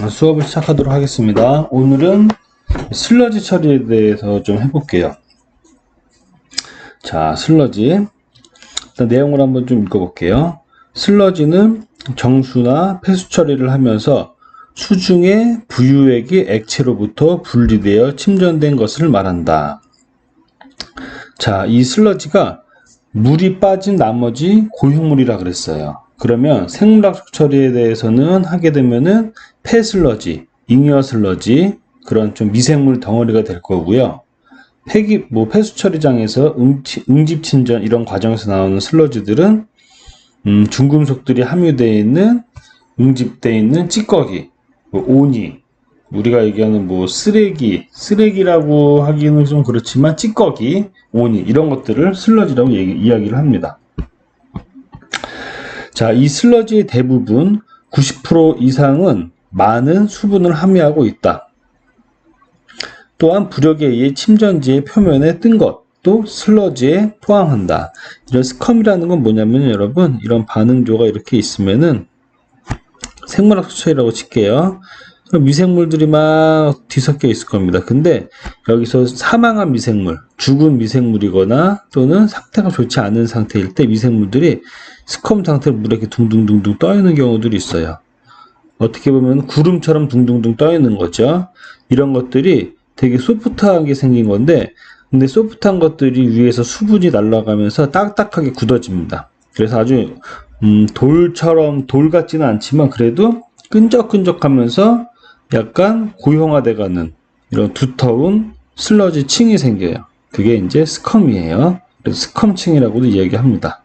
수업을 시작하도록 하겠습니다. 오늘은 슬러지 처리에 대해서 좀 해볼게요. 자, 슬러지. 일단 내용을 한번 좀 읽어볼게요. 슬러지는 정수나 폐수 처리를 하면서 수중의 부유액이 액체로부터 분리되어 침전된 것을 말한다. 자, 이 슬러지가 물이 빠진 나머지 고형물이라 그랬어요. 그러면 생물학적 처리에 대해서는 하게 되면은 폐슬러지, 잉여 슬러지, 그런 좀 미생물 덩어리가 될 거고요. 폐수 처리장에서 응집 침전 이런 과정에서 나오는 슬러지들은 중금속들이 함유되어 있는 응집되어 있는 찌꺼기, 오니, 우리가 얘기하는 쓰레기라고 하기는 좀 그렇지만 찌꺼기, 오니 이런 것들을 슬러지라고 이야기를 합니다. 자, 이 슬러지의 대부분 90% 이상은 많은 수분을 함유하고 있다. 또한 부력에 의해 침전지의 표면에 뜬 것도 슬러지에 포함한다. 이런 스컴이라는 건 뭐냐면 여러분, 이런 반응조가 이렇게 있으면은 생물학 수처리라고 칠게요. 미생물들이 막 뒤섞여 있을 겁니다. 근데 여기서 사망한 미생물, 죽은 미생물이거나 또는 상태가 좋지 않은 상태일 때 미생물들이 스컴 상태로 물에 이렇게 둥둥둥둥 떠 있는 경우들이 있어요. 어떻게 보면 구름처럼 둥둥둥 떠 있는 거죠. 이런 것들이 되게 소프트하게 생긴 건데, 근데 소프트한 것들이 위에서 수분이 날아가면서 딱딱하게 굳어집니다. 그래서 아주 돌 같지는 않지만 그래도 끈적끈적하면서 약간 고형화돼가는 이런 두터운 슬러지 층이 생겨요. 그게 이제 스컴이에요. 그래서 스컴층이라고도 이야기합니다.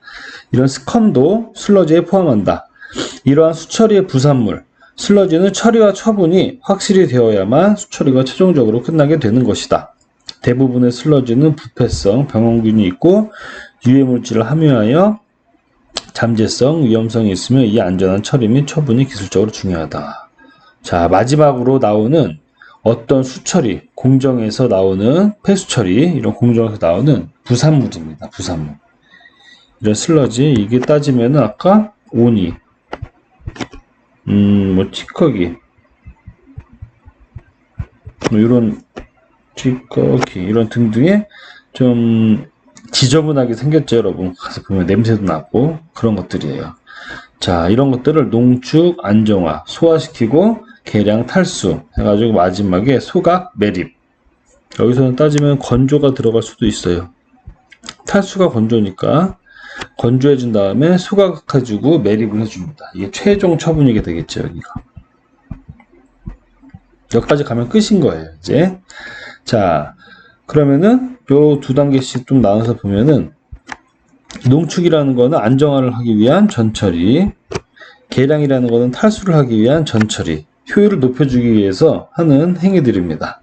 이런 스컴도 슬러지에 포함한다. 이러한 수처리의 부산물, 슬러지는 처리와 처분이 확실히 되어야만 수처리가 최종적으로 끝나게 되는 것이다. 대부분의 슬러지는 부패성, 병원균이 있고 유해물질을 함유하여 잠재성, 위험성이 있으며 이 안전한 처리 및 처분이 기술적으로 중요하다. 자, 마지막으로 나오는 어떤 수처리, 공정에서 나오는 폐수처리, 이런 공정에서 나오는 부산물입니다. 부산물. 이런 슬러지, 이게 따지면은 아까 오니, 찌꺼기, 이런 찌꺼기, 이런 등등의 좀 지저분하게 생겼죠, 여러분. 가서 보면 냄새도 나고 그런 것들이에요. 자, 이런 것들을 농축, 안정화, 소화시키고 계량, 탈수 해가지고 마지막에 소각, 매립. 여기서는 따지면 건조가 들어갈 수도 있어요. 탈수가 건조니까 건조해준 다음에 소각해주고 매립을 해줍니다. 이게 최종 처분이게 되겠죠, 여기가. 여기까지 가면 끝인 거예요, 이제. 자, 그러면은 요 두 단계씩 좀 나눠서 보면은 농축이라는 거는 안정화를 하기 위한 전처리, 계량이라는 거는 탈수를 하기 위한 전처리, 효율을 높여주기 위해서 하는 행위들입니다.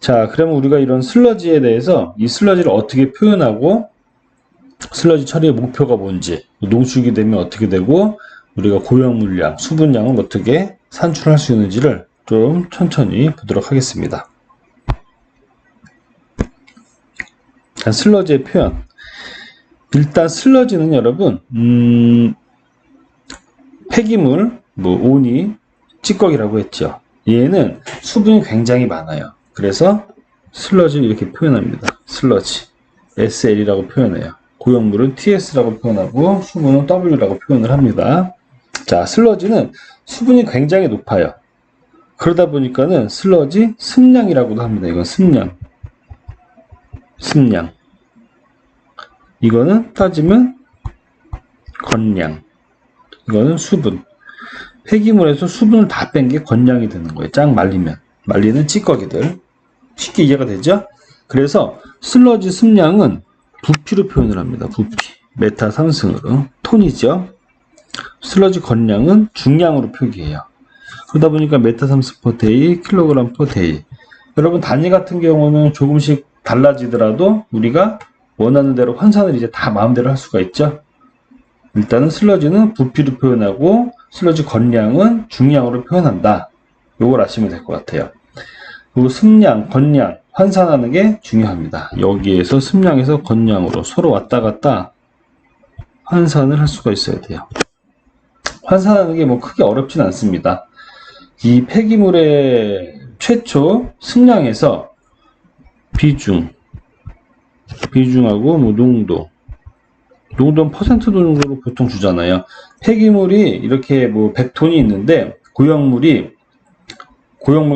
자, 그러면 우리가 이런 슬러지에 대해서 이 슬러지를 어떻게 표현하고 슬러지 처리의 목표가 뭔지, 농축이 되면 어떻게 되고 우리가 고형 물량, 수분량을 어떻게 산출할 수 있는지를 좀 천천히 보도록 하겠습니다. 자, 슬러지의 표현. 일단 슬러지는 여러분 폐기물, 오니, 찌꺼기라고 했죠. 얘는 수분이 굉장히 많아요. 그래서 슬러지를 이렇게 표현합니다. 슬러지, SL이라고 표현해요. 고형물은 TS라고 표현하고 수분은 W라고 표현을 합니다. 자, 슬러지는 수분이 굉장히 높아요. 그러다 보니까는 슬러지 습량이라고도 합니다. 이건 습량. 이거는 따지면 건량. 이거는 수분. 폐기물에서 수분을 다 뺀 게 건량이 되는 거예요. 쫙 말리는 찌꺼기들. 쉽게 이해가 되죠? 그래서 슬러지 습량은 부피로 표현을 합니다. 부피. 메타 상승으로. 톤이죠. 슬러지 건량은 중량으로 표기해요. 그러다 보니까 메타 상승 퍼 데이, 킬로그램 퍼 데이. 여러분 단위 같은 경우는 조금씩 달라지더라도 우리가 원하는 대로 환산을 이제 다 마음대로 할 수가 있죠. 일단은 슬러지는 부피로 표현하고 슬러지 건량은 중량으로 표현한다. 요걸 아시면 될 것 같아요. 그리고 습량, 건량, 환산하는 게 중요합니다. 여기에서 습량에서 건량으로 서로 왔다 갔다 환산을 할 수가 있어야 돼요. 환산하는 게 크게 어렵진 않습니다. 이 폐기물의 최초 승량에서 비중하고 뭐 농도는 퍼센트 정도로 보통 주잖아요. 폐기물이 이렇게 뭐 100톤이 있는데 고용물과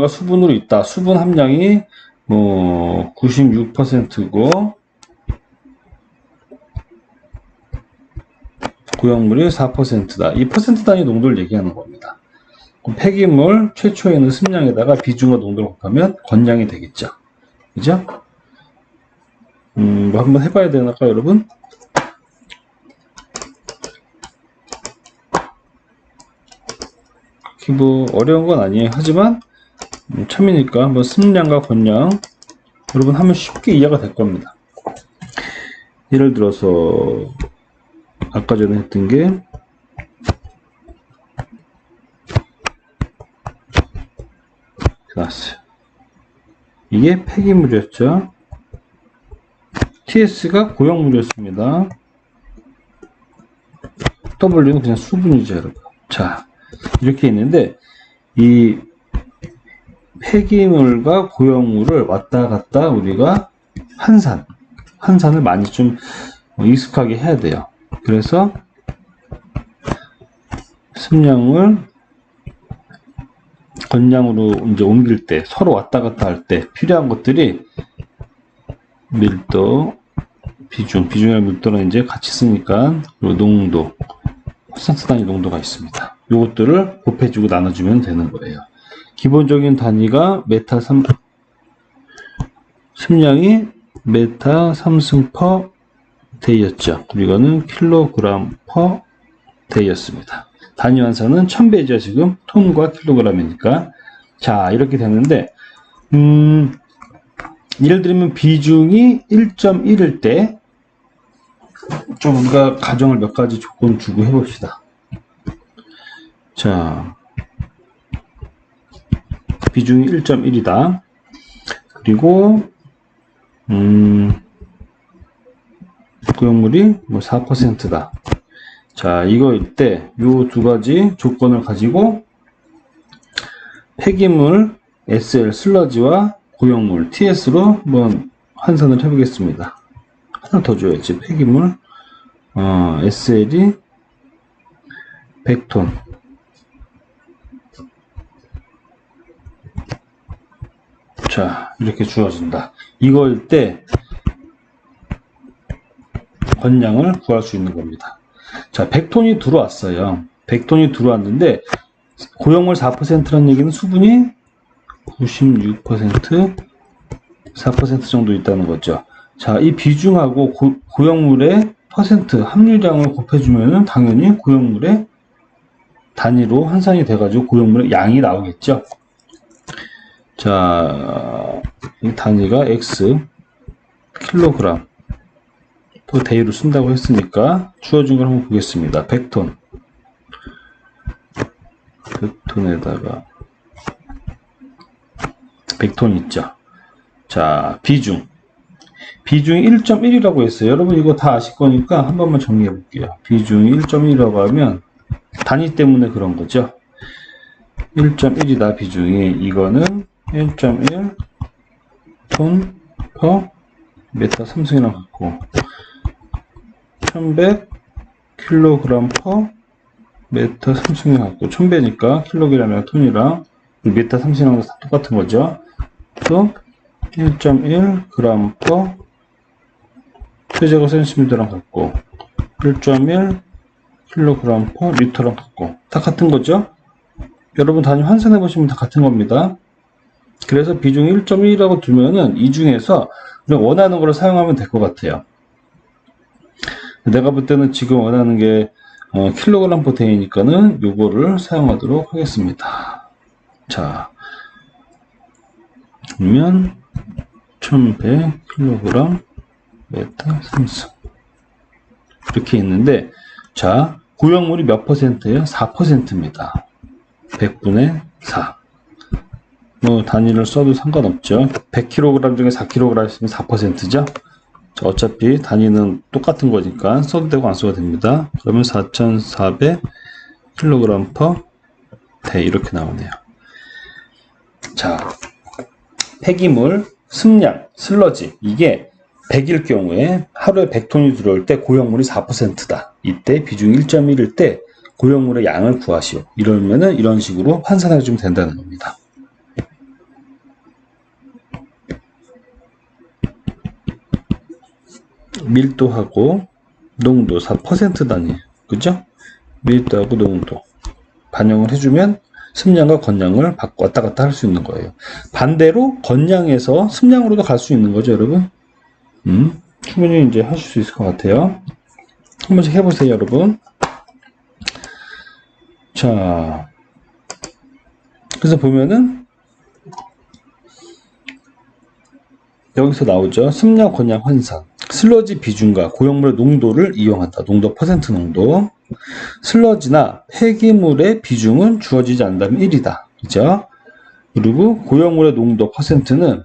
수분으로 있다. 수분 함량이 뭐 96%고 고용물이 4%다. 이 퍼센트 단위 농도를 얘기하는 겁니다. 폐기물 최초에 있는 승량에다가 비중과 농도를 곱하면 건량이 되겠죠. 그죠? 뭐 한번 해봐야 되나까 여러분? 뭐 어려운 건 아니에요. 하지만 처음이니까 한번 승량과 건량 여러분 하면 쉽게 이해가 될 겁니다. 예를 들어서 아까 전에 했던 게 나왔어요. 이게 폐기물이었죠. TS가 고용물이었습니다. W는 그냥 수분이죠, 여러분. 자, 이렇게 있는데 이 폐기물과 고용물을 왔다 갔다 우리가 환산을 많이 좀 익숙하게 해야 돼요. 그래서 승량을 건량으로 이제 옮길 때 서로 왔다 갔다 할 때 필요한 것들이 밀도, 비중이랑 밀도는 이제 같이 쓰니까 그리고 농도, 퍼센트 단위 농도가 있습니다. 요것들을 곱해주고 나눠주면 되는 거예요. 기본적인 단위가 승량이 메타 3승 퍼 데이였죠. 그리고 이거는 킬로그램 퍼 데이였습니다. 단위 환산은 1000배죠. 지금 톤과 킬로그램이니까. 자, 이렇게 되는데 예를 들면 비중이 1.1일 때 좀 우리가 가정을 몇 가지 조건 주고 해봅시다. 자, 비중이 1.1이다. 그리고 고용물이 뭐 4%다. 자, 이거일 때 요 두 가지 조건을 가지고 폐기물 SL 슬러지와 고용물 TS로 한번 환산을 해보겠습니다. 하나 더 줘야지. 폐기물 SL이 100톤. 자, 이렇게 주어진다. 이거일 때 건량을 구할 수 있는 겁니다. 자, 100톤이 들어왔어요. 100톤이 들어왔는데 고용물 4%라는 얘기는 수분이 96%, 4% 정도 있다는 거죠. 자, 이 비중하고 고용물의 퍼센트 함유량을 곱해주면 당연히 고용물의 단위로 환산이 돼가지고 고용물의 양이 나오겠죠. 자, 이 단위가 X 킬로그램 또 데이로 쓴다고 했으니까 주어진 걸 한번 보겠습니다. 100톤에다가 100톤 있죠. 자, 비중이 1.1이라고 했어요. 여러분 이거 다 아실 거니까 한 번만 정리해 볼게요. 비중이 1.1이라고 하면 단위 때문에 그런 거죠. 1.1이다 비중이. 이거는 1.1 톤 퍼 메타 3승이랑 같고 1100 킬로그램 퍼 메타 3승이랑 같고 1000배니까 킬로그램이랑 톤이랑 메타 3승이랑 똑같은 거죠. 또 1.1 그램 퍼 세제곱 센티미터랑 같고 1.1 킬로그램 퍼 리터랑 같고 다 같은 거죠. 여러분 단위 환산해 보시면 다 같은 겁니다. 그래서 비중이 1.1이라고 두면은 이 중에서 우리가 원하는 걸 사용하면 될 것 같아요. 내가 볼 때는 지금 원하는 게 킬로그램 퍼 데이니까는 요거를 사용하도록 하겠습니다. 자, 그러면 1100 킬로그램 메타 3승 이렇게 있는데, 자, 고용물이 몇 퍼센트예요? 4%입니다. 100분의 4. 뭐 단위를 써도 상관없죠. 100kg 중에 4kg 있으면 4%죠. 자, 어차피 단위는 똑같은 거니까 써도 되고 안 써도 됩니다. 그러면 4400 kg per day 이렇게 나오네요. 자, 폐기물, 습량, 슬러지 이게 100일 경우에 하루에 100톤이 들어올 때 고형물이 4%다. 이때 비중 1.1일 때 고형물의 양을 구하시오. 이러면은 이런 식으로 환산해 주면 된다는 겁니다. 밀도하고 농도 4% 단위, 그죠? 밀도하고 농도 반영을 해주면 습량과 건량을 왔다 갔다 할 수 있는 거예요. 반대로 건량에서 습량으로도 갈 수 있는 거죠, 여러분. 충분히 이제 하실 수 있을 것 같아요. 한 번씩 해보세요, 여러분. 자, 그래서 보면은 여기서 나오죠. 습량, 건량, 환산. 슬러지 비중과 고형물의 농도를 이용한다. 농도 퍼센트 농도. 슬러지나 폐기물의 비중은 주어지지 않는다면 1이다. 그죠? 그리고 고형물의 농도 퍼센트는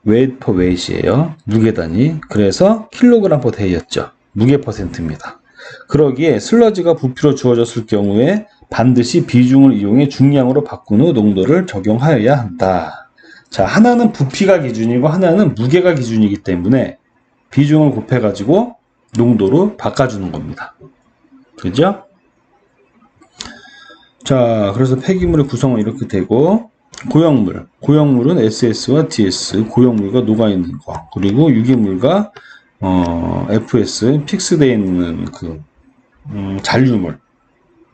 weight per weight이에요. 무게 단위. 그래서 킬로그램 per day였죠. 무게 퍼센트입니다. 그러기에 슬러지가 부피로 주어졌을 경우에 반드시 비중을 이용해 중량으로 바꾼 후 농도를 적용하여야 한다. 자, 하나는 부피가 기준이고 하나는 무게가 기준이기 때문에 비중을 곱해가지고 농도로 바꿔주는 겁니다. 그죠? 자, 그래서 폐기물의 구성은 이렇게 되고, 고형물은 SS와 DS, 고형물과 녹아있는 거, 그리고 유기물과 FS, 픽스되어 있는 잔류물,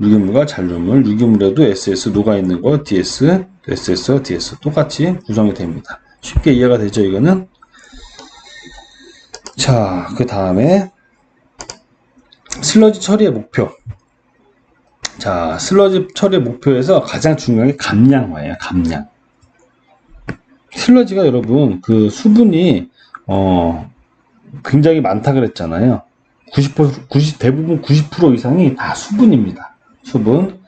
유기물과 잔류물, 유기물에도 SS, 녹아있는 거, DS, SS와 DS 똑같이 구성이 됩니다. 쉽게 이해가 되죠, 이거는? 자, 그 다음에 슬러지 처리의 목표. 자, 슬러지 처리의 목표에서 가장 중요한 게 감량화예요. 감량. 슬러지가 여러분 그 수분이 굉장히 많다 그랬잖아요. 대부분 90% 이상이 다 수분입니다. 수분.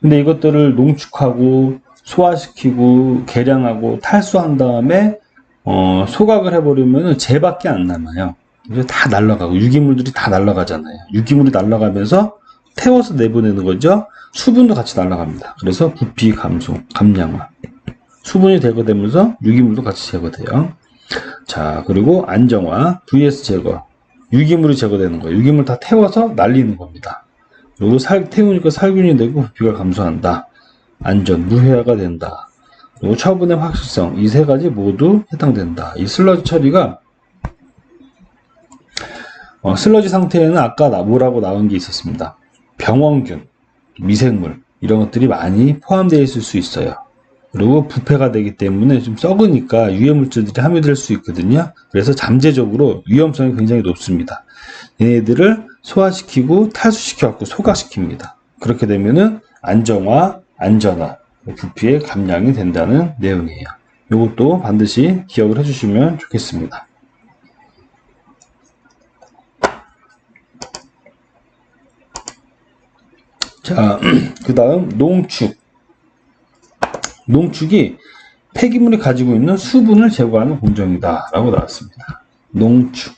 근데 이것들을 농축하고 소화시키고 계량하고 탈수한 다음에 소각을 해버리면 재밖에 안 남아요. 이제 다 날아가고 유기물들이 다 날아가잖아요. 유기물이 날아가면서 태워서 내보내는 거죠. 수분도 같이 날아갑니다. 그래서 부피 감소, 감량화. 수분이 제거되면서 유기물도 같이 제거돼요. 자, 그리고 안정화, vs 제거. 유기물이 제거되는 거예요. 유기물 다 태워서 날리는 겁니다. 그리고 태우니까 살균이 되고 부피가 감소한다. 안전, 무해화가 된다. 그리고 처분의 확실성, 이 세 가지 모두 해당된다. 이 슬러지 처리가 슬러지 상태에는 아까 뭐라고 나온 게 있었습니다. 병원균, 미생물 이런 것들이 많이 포함되어 있을 수 있어요. 그리고 부패가 되기 때문에 좀 썩으니까 유해물질들이 함유될 수 있거든요. 그래서 잠재적으로 위험성이 굉장히 높습니다. 얘네들을 소화시키고 탈수시켜갖고 소각시킵니다. 그렇게 되면은 안정화, 안전화, 부피의 감량이 된다는 내용이에요. 이것도 반드시 기억을 해주시면 좋겠습니다. 자, 그 다음 농축. 농축이 폐기물이 가지고 있는 수분을 제거하는 공정이다 라고 나왔습니다. 농축.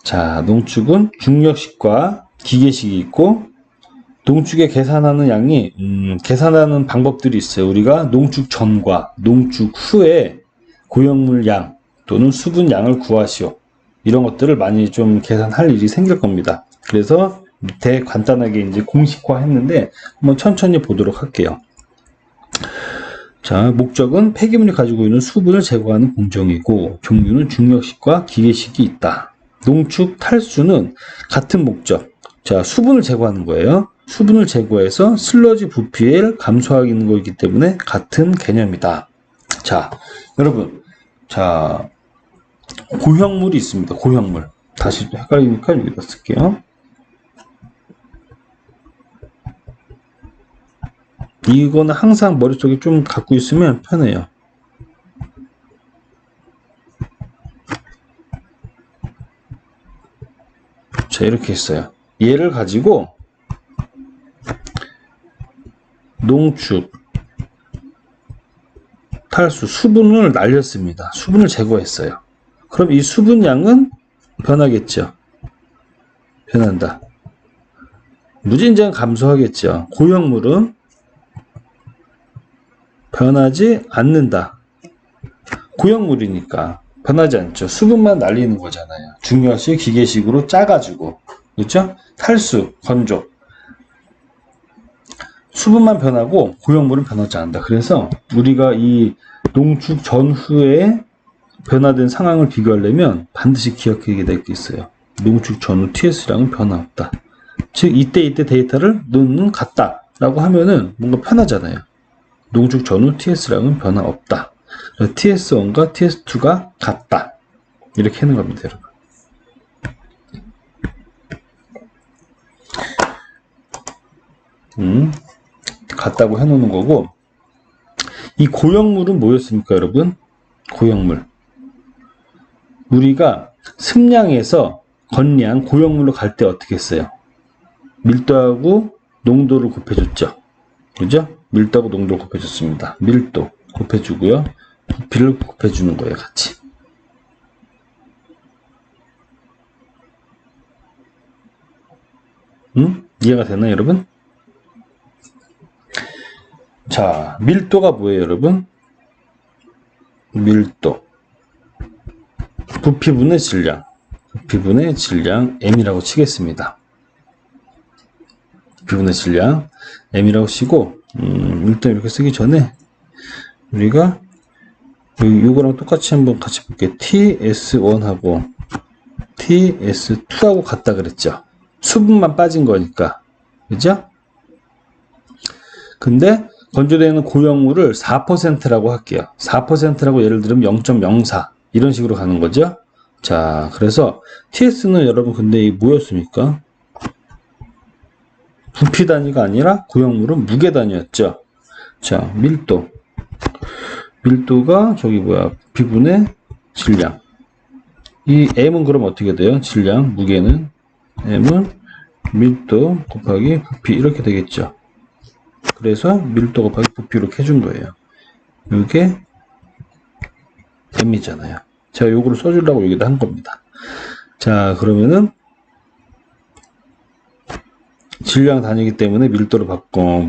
자, 농축은 중력식과 기계식이 있고 농축에 계산하는 양이 계산하는 방법들이 있어요. 우리가 농축 전과 농축 후에 고형물 양 또는 수분 양을 구하시오. 이런 것들을 많이 좀 계산할 일이 생길 겁니다. 그래서 밑에 간단하게 이제 공식화 했는데 한번 천천히 보도록 할게요. 자, 목적은 폐기물이 가지고 있는 수분을 제거하는 공정이고 종류는 중력식과 기계식이 있다. 농축, 탈수는 같은 목적. 자, 수분을 제거하는 거예요. 수분을 제거해서 슬러지 부피를 감소하는 거이기 때문에 같은 개념이다. 자, 여러분, 자, 고형물이 있습니다. 고형물. 다시 헷갈리니까 여기다 쓸게요. 이거는 항상 머릿속에 좀 갖고 있으면 편해요. 자, 이렇게 있어요. 얘를 가지고 농축, 탈수, 수분을 날렸습니다. 수분을 제거했어요. 그럼 이 수분량은 변하겠죠. 변한다. 무진장 감소하겠죠. 고형물은 변하지 않는다. 고형물이니까 변하지 않죠. 수분만 날리는 거잖아요. 중력식, 기계식으로 짜가지고. 그렇죠? 탈수, 건조. 수분만 변하고 고형물은 변하지 않는다. 그래서 우리가 이 농축 전후에 변화된 상황을 비교하려면 반드시 기억해야 될 게 있어요. 농축 전후 TS량은 변화 없다. 즉 이때 데이터를 넣는 같다 라고 하면은 뭔가 편하잖아요. 농축 전후 TS량은 변화 없다. TS1과 TS2가 같다. 이렇게 하는 겁니다, 여러분. 같다고 해놓는 거고, 이 고형물은 뭐였습니까, 여러분? 고형물. 우리가 승량에서 건량, 고형물로 갈 때 어떻게 했어요? 밀도하고 농도를 곱해줬죠. 그죠? 밀도하고 농도를 곱해줬습니다. 밀도 곱해주고요. 부피를 곱해주는 거예요, 같이. 이해가 되나요, 여러분? 자, 밀도가 뭐예요, 여러분? 밀도. 부피분의 질량. 부피분의 질량 M이라고 치겠습니다. 부피분의 질량 M이라고 치고, 일단 이렇게 쓰기 전에 우리가 요거랑 똑같이 한번 같이 볼게요. TS1하고 TS2하고 같다 그랬죠. 수분만 빠진 거니까. 그죠? 근데 건조되는 고형물을 4%라고 할게요. 4%라고 예를 들면 0.04 이런 식으로 가는 거죠. 자, 그래서 TS는 여러분 근데 이 뭐였습니까? 부피 단위가 아니라 고형물은 무게 단위였죠. 자, 밀도. 밀도가 저기 뭐야? 부피분의 질량. 이 M은 그럼 어떻게 돼요? 질량, 무게는 M은 밀도 곱하기 부피 이렇게 되겠죠. 그래서 밀도 곱하기 부피 이렇게 해준 거예요. 이게 M이잖아요. 제가 요거를 써주려고 여기다 한 겁니다. 자, 그러면은 질량 단위이기 때문에 밀도를 바꿔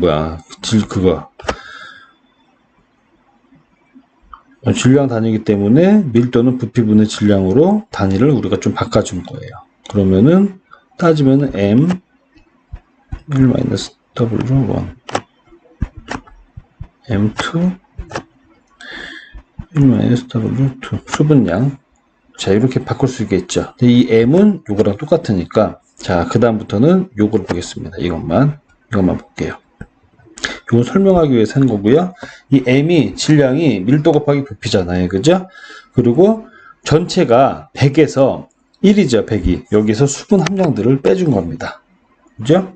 질량 단위이기 때문에 밀도는 부피분의 질량으로 단위를 우리가 좀 바꿔준 거예요. 그러면은 따지면은 M 1-W1 M2 1-W2 수분량. 자, 이렇게 바꿀 수 있겠죠. 이 M은 요거랑 똑같으니까 자, 그 다음부터는 요걸 보겠습니다. 이것만 볼게요. 요거 설명하기 위해서 하는 거고요. 이 M이 질량이 밀도 곱하기 부피잖아요. 그죠? 그리고 전체가 100에서 1이죠. 100이. 여기서 수분 함량들을 빼준 겁니다. 그죠?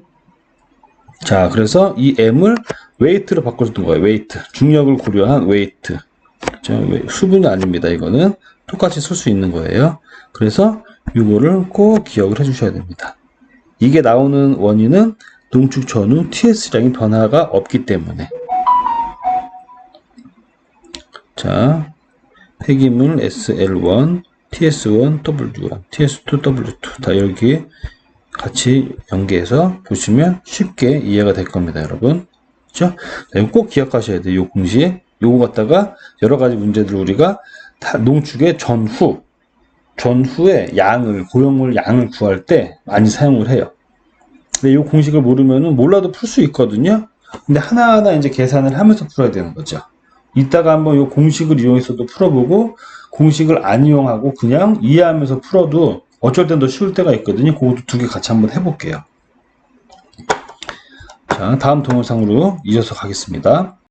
자, 그래서 이 M을 웨이트로 바꿔주는 거예요. 웨이트. 중력을 고려한 웨이트. 그죠? 수분이 아닙니다. 이거는 똑같이 쓸 수 있는 거예요. 그래서 이거를 꼭 기억을 해주셔야 됩니다. 이게 나오는 원인은 농축 전후 TS량이 변화가 없기 때문에. 자, 폐기물 SL1, TS1, W1, TS2, W2 다 여기 같이 연계해서 보시면 쉽게 이해가 될 겁니다, 여러분. 그렇죠? 이거 꼭 기억하셔야 돼요. 이 공식. 요거 갖다가 여러 가지 문제들 우리가 다 농축의 전후의 양을, 고형물 양을 구할 때 많이 사용을 해요. 근데 이 공식을 모르면은 몰라도 풀 수 있거든요. 근데 하나하나 이제 계산을 하면서 풀어야 되는 거죠. 이따가 한번 이 공식을 이용해서도 풀어보고, 공식을 안 이용하고 그냥 이해하면서 풀어도 어쩔 땐 더 쉬울 때가 있거든요. 그것도 두 개 같이 한번 해볼게요. 자, 다음 동영상으로 이어서 가겠습니다.